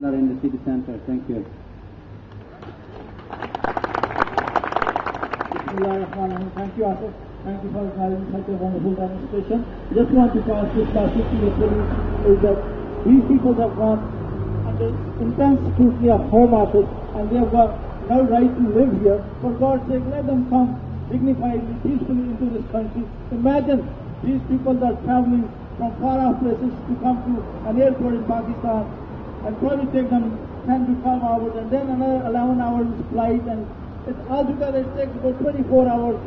in the city center. Thank you. Thank you, Asif. Thank you for having such a wonderful demonstration. Just want to pass this message to the police is that these people have gone under intense scrutiny of Home Office and they have got no right to live here. For God's sake, let them come dignifiedly, peacefully into this country. Imagine these people that are traveling from far off places to come to an airport in Pakistan and probably take them 10 to 12 hours and then another 11 hours flight, and it's altogether it takes about 24 hours.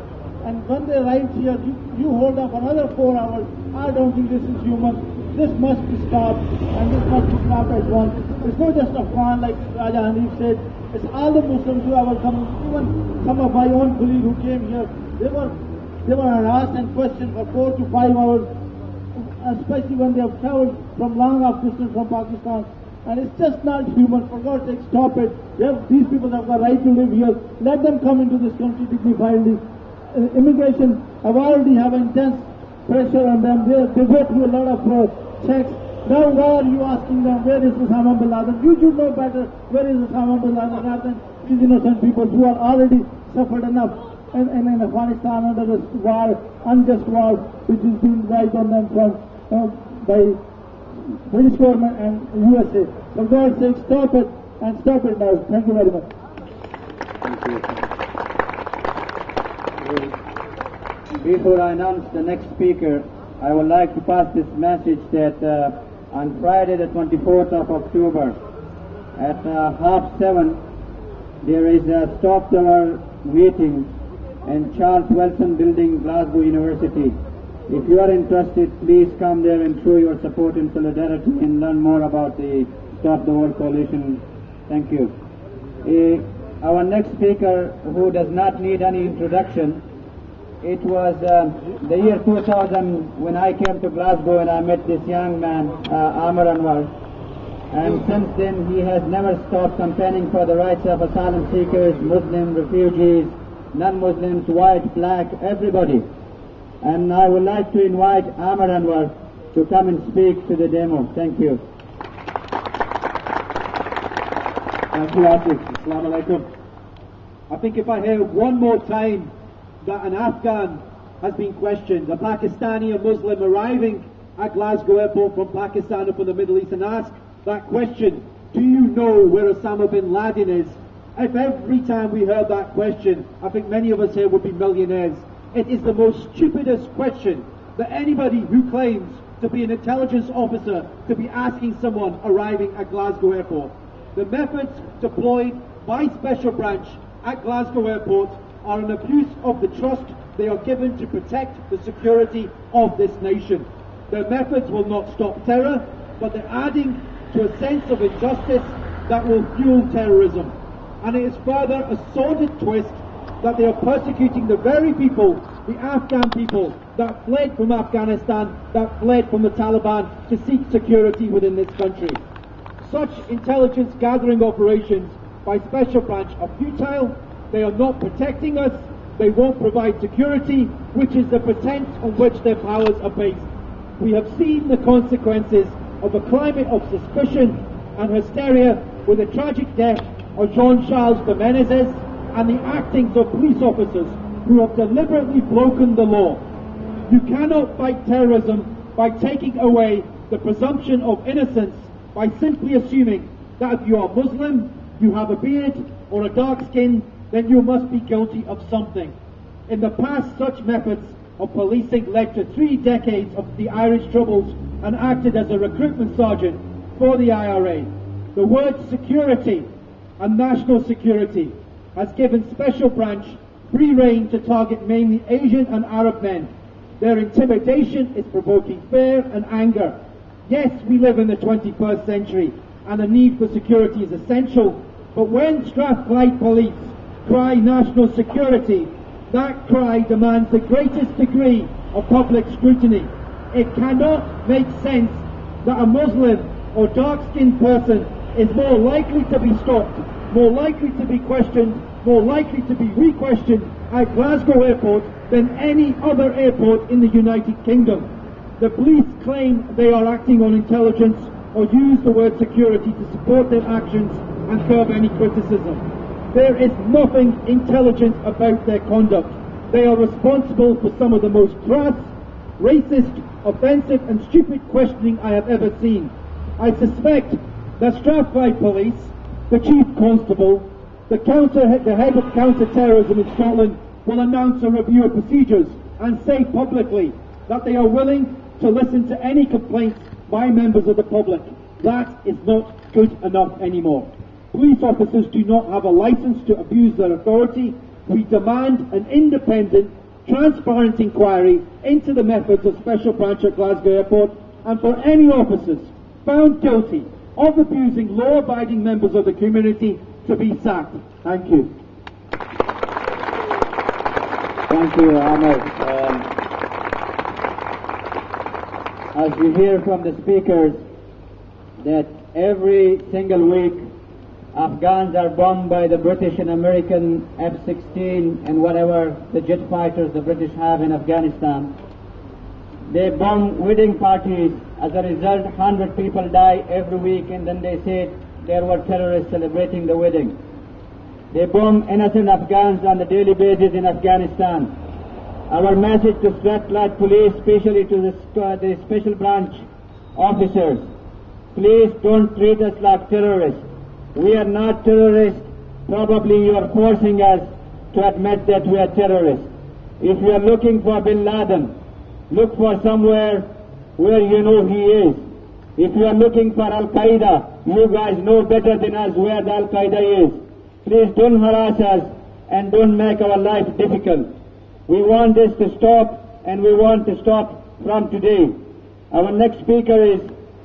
And when they arrive here, you hold up another 4 hours. I don't think this is human. This must be stopped, and this must be stopped at once. It's not just Afghan, like Raja Hanif said. It's all the Muslims who have come. Even some of my own colleagues who came here, they were harassed and questioned for 4 to 5 hours, especially when they have traveled from long off distance from Pakistan. And it's just not human. For God's sake, stop it. These people have got right to live here. Let them come into this country dignifiedly. Immigration have already have intense pressure on them. They go through a lot of checks. Now why are you asking them, where is Osama bin Laden? You should know better where is Osama bin Laden rather than these innocent people who are already suffered enough in Afghanistan under this war, unjust war, which is being waged on them from by British government and USA. For God's sake, stop it and stop it now. Thank you very much. Before I announce the next speaker, I would like to pass this message that on Friday the 24th of October at 7:30 there is a stop tower meeting in Charles Wilson Building, Glasgow University. If you are interested, please come there and show your support and solidarity and learn more about the Stop the War Coalition. Thank you. Our next speaker, who does not need any introduction, it was the year 2000 when I came to Glasgow and I met this young man, Amar Anwar. And since then he has never stopped campaigning for the rights of asylum seekers, Muslim refugees, non-Muslims, white, black, everybody. And I would like to invite Amar Anwar to come and speak to the demo. Thank you. Thank you, Asif. Assalamu alaikum. I think if I hear one more time that an Afghan has been questioned, a Pakistani, a Muslim arriving at Glasgow Airport from Pakistan or from the Middle East, and ask that question, do you know where Osama bin Laden is? If every time we heard that question, I think many of us here would be millionaires. It is the most stupidest question that anybody who claims to be an intelligence officer to be asking someone arriving at Glasgow Airport. The methods deployed by Special Branch at Glasgow Airport are an abuse of the trust they are given to protect the security of this nation. Their methods will not stop terror, but they're adding to a sense of injustice that will fuel terrorism. And it is further a sordid twist that they are persecuting the very people, the Afghan people, that fled from Afghanistan, that fled from the Taliban to seek security within this country. Such intelligence gathering operations by Special Branch are futile. They are not protecting us. They won't provide security, which is the pretense on which their powers are based. We have seen the consequences of a climate of suspicion and hysteria with the tragic death of Jean-Charles de Menezes and the actings of police officers who have deliberately broken the law. You cannot fight terrorism by taking away the presumption of innocence by simply assuming that if you are Muslim, you have a beard or a dark skin, then you must be guilty of something. In the past, such methods of policing led to 3 decades of the Irish Troubles and acted as a recruitment sergeant for the IRA. The word security and national security has given Special Branch free rein to target mainly Asian and Arab men. Their intimidation is provoking fear and anger. Yes, we live in the 21st century and the need for security is essential, but when Strathclyde police cry national security, that cry demands the greatest degree of public scrutiny. It cannot make sense that a Muslim or dark-skinned person is more likely to be stopped, more likely to be questioned, more likely to be re-questioned at Glasgow Airport than any other airport in the United Kingdom. The police claim they are acting on intelligence, or use the word security to support their actions and curb any criticism. There is nothing intelligent about their conduct. They are responsible for some of the most crass, racist, offensive and stupid questioning I have ever seen. I suspect that Strathclyde Police, the Chief Constable, the head of counter-terrorism in Scotland will announce a review of procedures and say publicly that they are willing to listen to any complaints by members of the public. That is not good enough anymore. Police officers do not have a license to abuse their authority. We demand an independent, transparent inquiry into the methods of Special Branch at Glasgow Airport, and for any officers found guilty of abusing law-abiding members of the community to be sacked. Thank you. Thank you, Ahmed. As we hear from the speakers, that every single week Afghans are bombed by the British and American F-16 and whatever the jet fighters the British have in Afghanistan. They bomb wedding parties. As a result, 100 people die every week, and then they say there were terrorists celebrating the wedding. They bomb innocent Afghans on a daily basis in Afghanistan. Our message to Strathclyde Police, especially to the Special Branch officers, please don't treat us like terrorists. We are not terrorists. Probably you are forcing us to admit that we are terrorists. If you are looking for Bin Laden, look for somewhere where you know he is. If you are looking for Al-Qaeda, you guys know better than us where the Al-Qaeda is. Please don't harass us and don't make our life difficult. We want this to stop, and we want to stop from today. Our next speaker is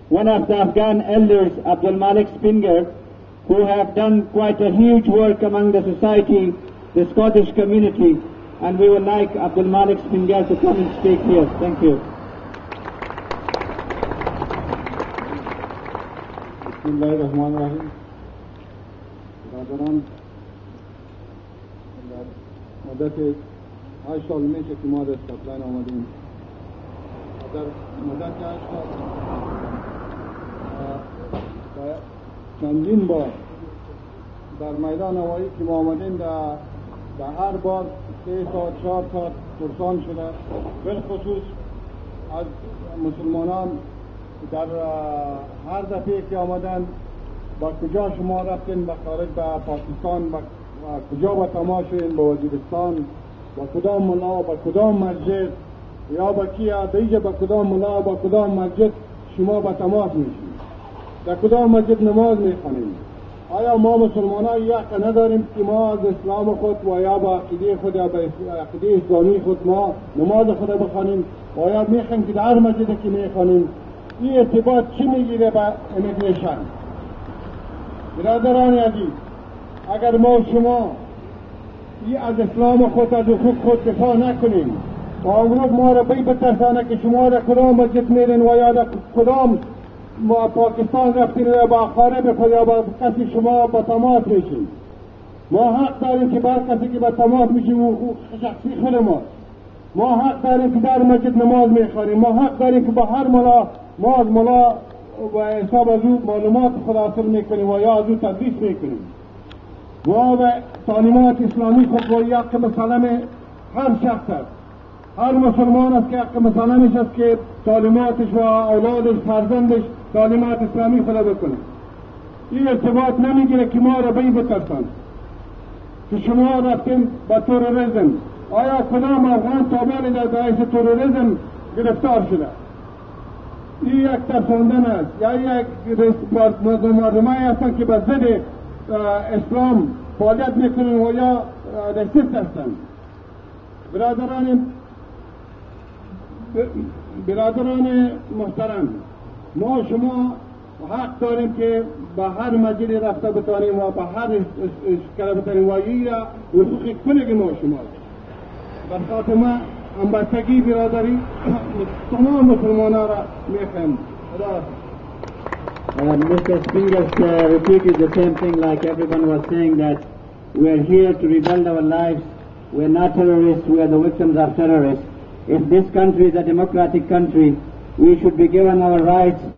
one of the Afghan elders, Abdul Malik Spinger, who have done quite a huge work among the society, the Scottish community, and we would like Abdul Malik Spinger to come and speak here. Thank you. Bismillahirrahmanirrahim. برادران مدت 8 سال میشه که ما در اسکاتلند آمدیم. در مدت 8 سال چندین بار در میدان هوایی که ما آمدیم در هر بار 3 ساعت 4 ساعت پرسان شده، بالخصوص از مسلمانان در هر دفعه که آمدن با کجا شما رفتین به خارج به پاکستان، با کجا با تماس شدین به وزیرستان، با کدام ملا، با کدام مسجد، یا با کیا دیگه، با کدام ملا، با کدام مسجد شما با تماس میشین، در کدام مسجد نماز میخوانیم. آیا ما مسلمانان یک نداریم که ما از اسلام خود و یا با عقیده خود یا با عقیده اسلامی خود ما نماز خود بخوانیم و یا میخویم که در هر مسجد که میخوانیم؟ این ارتباط چی میگیره با امیگریشن؟ برادران عزیز، اگر ما شما این از اسلام خود از حقوق خود دفاع نکنیم و امروز ما را بترسانه که شما را کدام مسجد میرین و یا کدام ما پاکستان رفتین و با خارب خود یا با کسی شما با تماس میشیم. ما حق داریم که بر کسی که با تماس میشیم و شخصی خود ما حق داریم که در مسجد نماز میخوانیم. ما حق داریم که با هر ملا ما از ملا و حساب از او معلومات خود حاصل میکنیم و یا از او تدریس میکنیم. ما به تعلیمات اسلامی خود و یک مسلم هر شخص است، هر مسلمان است که یک مسلمش است که تعلیماتش و اولادش فرزندش تعلیمات اسلامی خود بکنه. این ارتباط نمیگیره که ما را به این بترسن که شما رفتیم با تروریسم. آیا کدام افغان تابعی در باعث تروریسم گرفتار شده؟ این یک ترساندن است یا یک مردمایی هستند که به ضد اسلام فعالیت میکنن و یا رسیست هستند. برادران محترم، ما شما حق داریم که به هر مجلی رفته بتانیم و به هر اشکال بتانیم و این حقوق کلی ما شما بساط ما همبستگی برادری تمام مسلمانان را میخوایم. Mr. Spinger repeated the same thing like everyone was saying, that we are here to rebuild our lives. We are not terrorists, we are the victims of terrorists. If this country is a democratic country, we should be given our rights